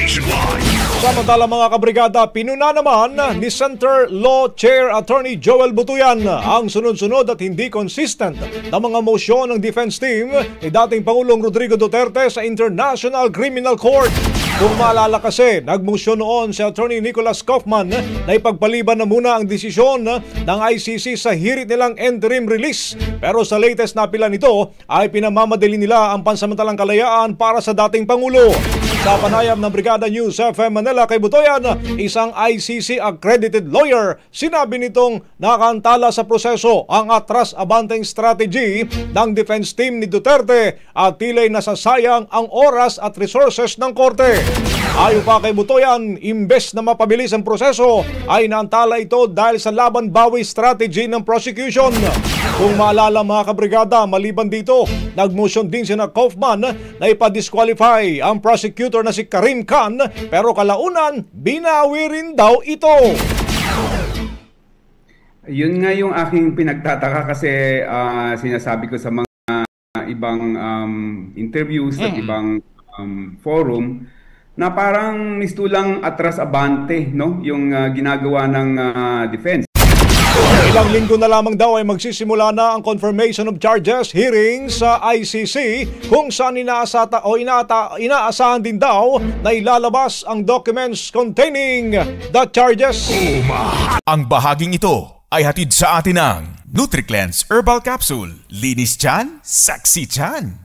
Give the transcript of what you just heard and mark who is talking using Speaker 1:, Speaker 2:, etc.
Speaker 1: nationwide.
Speaker 2: Samantala mga kabrigada, pinuna naman ni Center Law Chair Attorney Joel Butuyan ang sunod-sunod at hindi consistent na mga motion ng defense team ni dating Pangulong Rodrigo Duterte sa International Criminal Court. Kung maalala kasi, nagmosyon noon si Attorney Nicholas Kaufman na ipagpaliban na muna ang desisyon ng ICC sa hirit nilang interim release. Pero sa latest na pila nito ay pinamamadali nila ang pansamantalang kalayaan para sa dating Pangulo. Sa panayam ng Brigada News FM Manila kay Butuyan, isang ICC accredited lawyer, sinabi nitong nakantala sa proseso ang atras-abanteng strategy ng defense team ni Duterte at tila'y nasasayang ang oras at resources ng korte. Ayon pa kay Butuyan, imbes na mapabilis ang proseso ay naantala ito dahil sa laban-bawi strategy ng prosecution. Kung maalala mga kabrigada, maliban dito, nagmotion din sina Kaufman na ipadisqualify ang prosecutor na si Karim Khan pero kalaunan, binawi rin daw ito.
Speaker 3: Yun nga yung aking pinagtataka kasi sinasabi ko sa mga ibang interviews at ibang forum na parang mistulang atras-abante, no? Yung ginagawa ng defense.
Speaker 2: Ilang linggo na lamang daw ay magsisimula na ang confirmation of charges hearing sa ICC kung saan inaasahan din daw na ilalabas ang documents containing the charges.
Speaker 1: Ang bahaging ito ay hatid sa atin ng NutriCleanse Herbal Capsule. Linis tiyan, sexy tiyan.